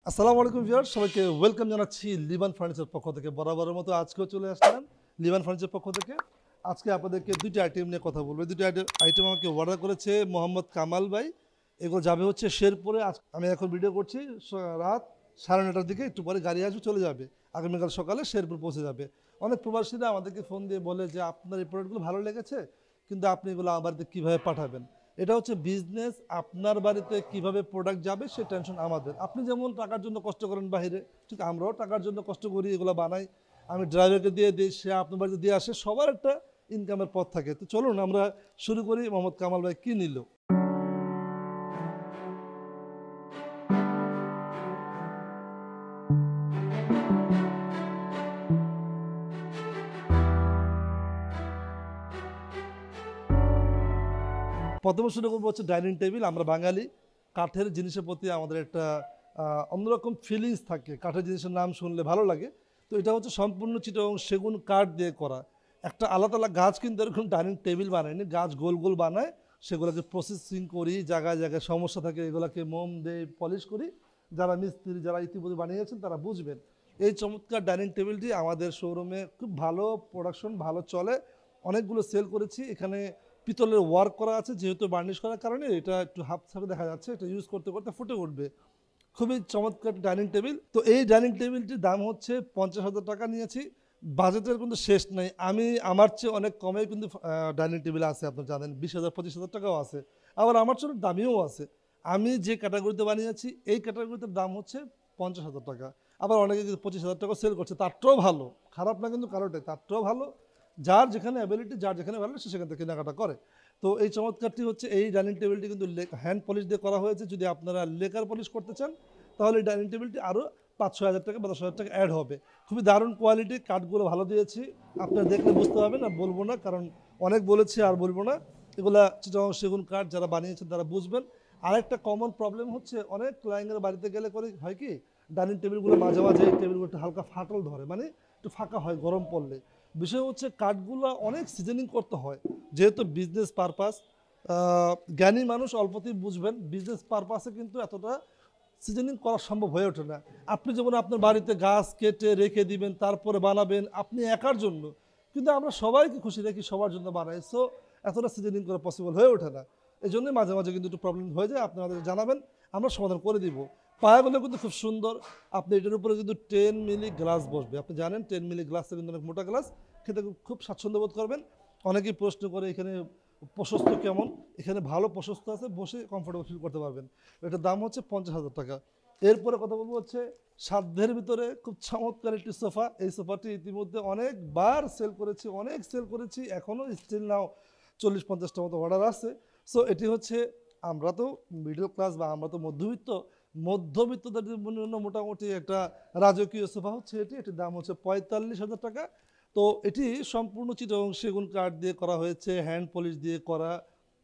আসসালামু আলাইকুম ভিউয়ার্স, সবাইকে ওয়েলকাম জানাচ্ছি লিবান ফার্নিচার পক্ষ থেকে। বরাবরের মতো আজকেও চলে আসলাম লিবান ফার্নিচার পক্ষ থেকে। আজকে আপনাদেরকে দুটি আইটেম নিয়ে কথা বলবো। দুটি আইটেম আমাকে অর্ডার করেছে মোহাম্মদ কামাল ভাই। এগুলো যাবে হচ্ছে শেরপুরে। আমি এখন ভিডিও করছি রাত 9:30টার দিকে, একটু পরে গাড়ি আসবে, চলে যাবে। আগামীকাল সকালে শেরপুর পৌঁছে যাবে। অনেক প্রবাসীরা আমাদেরকে ফোন দিয়ে বলে যে আপনার এই প্রোডাক্টগুলো ভালো লেগেছে, কিন্তু আপনি এগুলো আমার বাড়িতে কীভাবে পাঠাবেন। এটা হচ্ছে বিজনেস, আপনার বাড়িতে কিভাবে প্রোডাক্ট যাবে সে টেনশন আমাদের। আপনি যেমন টাকার জন্য কষ্ট করেন বাইরে, ঠিক আমরাও টাকার জন্য কষ্ট করি, এগুলো বানাই, আমি ড্রাইভারকে দিয়ে দিই, সে আপনার বাড়িতে দিয়ে আসে, সবার একটা ইনকামের পথ থাকে। তো চলুন আমরা শুরু করি। মোহাম্মদ কামাল ভাই কী নিল। প্রথমে শুরু করবো হচ্ছে ডাইনিং টেবিল। আমরা বাঙালি, কাঠের জিনিসের প্রতি আমাদের একটা অন্যরকম ফিলিংস থাকে। কাঠের জিনিসের নাম শুনলে ভালো লাগে। তো এটা হচ্ছে সম্পূর্ণ চিটাগং সেগুন কাঠ দিয়ে করা। একটা আলাদা গাছ কিন্তু এরকম ডাইনিং টেবিল বানায়নি, গাছ গোল গোল বানায়, সেগুলোকে প্রসেসিং করি, জায়গায় জায়গায় সমস্যা থাকে, এগুলোকে মোম দিয়ে পলিশ করি। যারা মিস্ত্রি, যারা ইতিমধ্যে বানিয়েছেন তারা বুঝবেন। এই চমৎকার ডাইনিং টেবিলটি আমাদের শোরুমে খুব ভালো প্রোডাকশন, ভালো চলে, অনেকগুলো সেল করেছি। এখানে পিতলের ওয়ার্ক করা আছে, যেহেতু বার্নিশ করার কারণে এটা একটু হাফ ছাপে দেখা যাচ্ছে, এটা ইউজ করতে করতে ফুটে উঠবে। খুবই চমৎকার ডাইনিং টেবিল। তো এই ডাইনিং টেবিলটির দাম হচ্ছে 50,000 টাকা নিয়েছি। বাজেটের কিন্তু শেষ নেই। আমি আমার চেয়ে অনেক কমে কিন্তু ডাইনিং টেবিল আছে, আপনি জানেন 20,000 25,000 টাকাও আছে, আবার আমার চেয়ে দামিও আছে। আমি যে ক্যাটাগরিতে বানিয়েছি এই ক্যাটাগরিতে দাম হচ্ছে 50,000 টাকা। আবার অনেকে কিন্তু 25,000 টাকা সেল করছে, তারটাও ভালো, খারাপ না কিন্তু কারোটাই, তারটাও ভালো। যার যেখানে অ্যাবিলিটি, যার যেখানে ভালো সে সেখান থেকে কেনাকাটা করে। তো এই চমৎকারটি হচ্ছে, এই ডাইনিং টেবিলটি কিন্তু হ্যান্ড পলিশ দিয়ে করা হয়েছে। যদি আপনারা লেকার পলিশ করতে চান তাহলে এই ডাইনিং টেবিলটি আরও 5-6 হাজার টাকা বা 10,000 টাকা অ্যাড হবে। খুবই দারুণ কোয়ালিটি, কাঠগুলো ভালো দিয়েছি, আপনারা দেখলে বুঝতে পারবেন। আর বলবো না, কারণ অনেক বলেছি আর বলবো না। এগুলা চিটাগং সেগুন কাঠ যারা বানিয়েছেন তারা বুঝবেন। আরেকটা কমন প্রবলেম হচ্ছে, অনেক ক্লায়েন্টের বাড়িতে গেলে করে হয় কি, ডাইনিং টেবিলগুলো মাঝে মাঝে এই টেবিলগুলো একটু হালকা ফাটল ধরে, মানে একটু ফাঁকা হয় গরম পড়লে। বিষয় হচ্ছে কাঠগুলো অনেক সিজনিং করতে হয়, যেহেতু বিজনেস পারপাস। জ্ঞানী মানুষ অল্পতেই বুঝবেন, বিজনেস পারপাসে কিন্তু এতটা সিজনিং করা সম্ভব হয়ে ওঠে না। আপনি যেমন আপনার বাড়িতে গাছ কেটে রেখে দিবেন, তারপরে বানাবেন আপনি একার জন্য, কিন্তু আমরা সবাইকে খুশি রাখি, সবার জন্য বানাই, সো এতটা সিজনিং করা পসিবল হয়ে ওঠে না। এই জন্যই মাঝে মাঝে কিন্তু একটু প্রবলেম হয়ে যায়, আপনি আমাদের জানাবেন, আমরা সমাধান করে দিব। পায়াগুলো কিন্তু খুব সুন্দর। আপনি এটার উপরে কিন্তু 10 মিলি গ্লাস বসবে, আপনি জানেন 10 মিলি গ্লাসটা কিন্তু অনেক মোটা গ্লাস, খেতে খুব স্বাচ্ছন্দ্য বোধ করবেন। অনেকেই প্রশ্ন করে এখানে প্রশস্ত কেমন, এখানে ভালো প্রশস্ত আছে, বসে কমফোর্টেবল ফিল করতে পারবেন। এটার দাম হচ্ছে 50,000 টাকা। এরপরে কথা বলবো হচ্ছে সাধ্যের ভিতরে খুব চমৎকার একটি সোফা। এই সোফাটি ইতিমধ্যে অনেকবার সেল করেছি, অনেক সেল করেছি, এখনও স্টিল নাও 40-50টা মতো অর্ডার আছে। সো এটি হচ্ছে, আমরা তো মিডল ক্লাস বা আমরা তো মধ্যবিত্ত, মধ্যবিত্তদের জন্য মোটামুটি একটা রাজকীয় সোফা হচ্ছে এটি। এটির দাম হচ্ছে 45,000 টাকা। তো এটি সম্পূর্ণ চিটাগং সেগুন কাঠ দিয়ে করা হয়েছে, হ্যান্ড পলিশ দিয়ে করা,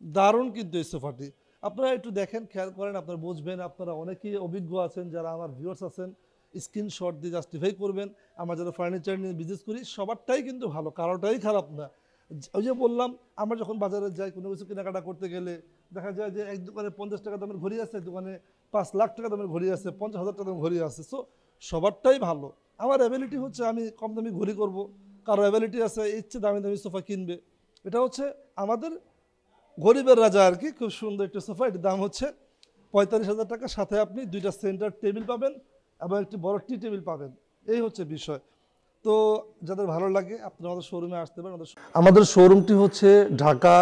দারুণ কিন্তু এই সোফাটি। আপনারা একটু দেখেন, খেয়াল করেন, আপনারা বুঝবেন। আপনারা অনেকেই অভিজ্ঞ আছেন, যারা আমার ভিউয়ার্স আছেন, স্ক্রিনশট দিয়ে জাস্টিফাই করবেন। আমরা যারা ফার্নিচার নিয়ে বিজনেস করি সবারটাই কিন্তু ভালো, কারোটাই খারাপ না। ওই যে বললাম, আমরা যখন বাজারে যাই কোনো কিছু কেনাকাটা করতে গেলে দেখা যায় যে এক দোকানে 50 টাকা দামের ঘড়ি আছে, এক দোকানে 5 লাখ টাকা দামের ঘড়ি আছে, 50,000 টাকা দামের ঘড়ি আছে। সো সবারটাই ভালো। আমার অ্যাবিলিটি হচ্ছে আমি কম দামি ঘড়ি করব, কারো অ্যাবিলিটি আছে ইচ্ছে দামি দামি সোফা কিনবে। এটা হচ্ছে আমাদের গরিবের রাজা আর কি। খুব সুন্দর একটা সোফা, এটির দাম হচ্ছে 45,000 টাকা। সাথে আপনি 2টা সেন্টার টেবিল পাবেন এবং একটি বড় টি টেবিল পাবেন। এই হচ্ছে বিষয়। তো যাদের ভালো লাগে আপনারা আমাদের শোরুমে আসতে পারেন। আমাদের শোরুমটি হচ্ছে ঢাকা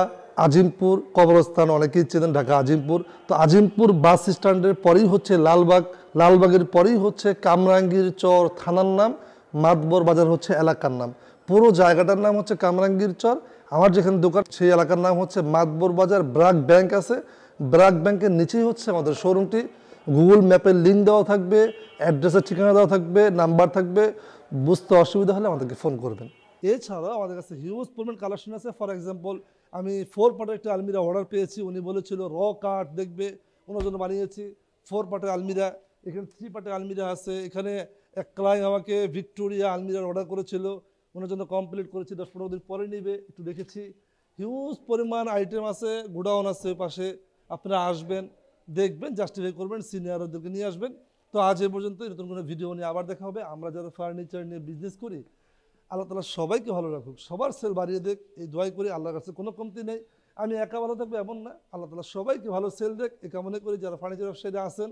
আজিমপুর কবরস্থান, অনেকেই চেনেন ঢাকা আজিমপুর। তো আজিমপুর বাস স্ট্যান্ডের পরেই হচ্ছে লালবাগ, লালবাগের পরেই হচ্ছে কামরাঙ্গীর চর থানার নাম, মাতবর বাজার হচ্ছে এলাকার নাম। পুরো জায়গাটার নাম হচ্ছে কামরাঙ্গীর চর। আমার যেখানে দোকান সেই এলাকার নাম হচ্ছে মাতবর বাজার। ব্রাক ব্যাংক আছে, ব্রাক ব্যাংকের নিচেই হচ্ছে আমাদের শোরুমটি। গুগল ম্যাপের লিঙ্ক দেওয়া থাকবে, অ্যাড্রেসের ঠিকানা দেওয়া থাকবে, নাম্বার থাকবে। বুঝতে অসুবিধা হলে আমাদেরকে ফোন করবেন। এছাড়াও আমাদের কাছে হিউজ পরিমাণ কালেকশন আছে। ফর এক্সাম্পল, আমি 4 পার্টের একটা আলমিরা অর্ডার পেয়েছি, উনি বলেছিল র কাঠ দেখবে, ওনার জন্য বানিয়েছি 4 পার্টের আলমিরা। এখানে 3 পার্টের আলমিরা আছে। এখানে এক ক্লায়েন্ট আমাকে ভিক্টোরিয়া আলমিরার অর্ডার করেছিল, ওনার জন্য কমপ্লিট করেছি, 10-15 দিন পরে নেবে, একটু দেখেছি। হিউজ পরিমাণ আইটেম আছে, গোডাউন আছে পাশে। আপনারা আসবেন, দেখবেন, জাস্টিফাই করবেন, সিনিয়রদেরকে নিয়ে আসবেন। তো আজ এ পর্যন্ত, নতুন কোনো ভিডিও নিয়ে আবার দেখা হবে। আমরা যারা ফার্নিচার নিয়ে বিজনেস করি, আল্লাহ তাআলা সবাইকে ভালো রাখুক, সবার সেল বাড়িয়ে দেখ, এই দোয়াই করি। আল্লাহর কাছে কোনো কমতি নেই, আমি একা ভালো থাকবো এমন না। আল্লাহ তাআলা সবাইকে ভালো সেল দেখ, এই কামনা করি। যারা ফার্নিচার ব্যবসায়ীরা আছেন,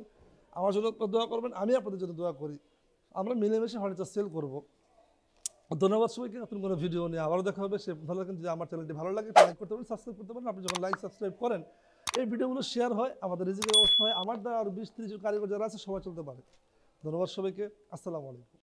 আমার জন্য দোয়া করবেন, আমি আপনাদের জন্য দোয়া করি। আমরা মিলেমিশে ফার্নিচার সেল করব। ধন্যবাদ সবাইকে। নতুন কোনো ভিডিও নিয়ে আবারও দেখা হবে। সে ভালো থাকেন। যদি আমার চ্যানেলটি ভালো লাগে লাইক করতে পারেন, সাবস্ক্রাইব করতে পারেন। আপনি যখন লাইক সাবস্ক্রাইব করেন, এই ভিডিওগুলো শেয়ার হয়, আমাদের রিজিকের ব্যবস্থা হয়, আমার দ্বারা আরও 20-30 জন কারিগর যারা আছে সবাই চলতে পারে। ধন্যবাদ সবাইকে। আসসালামু আলাইকুম।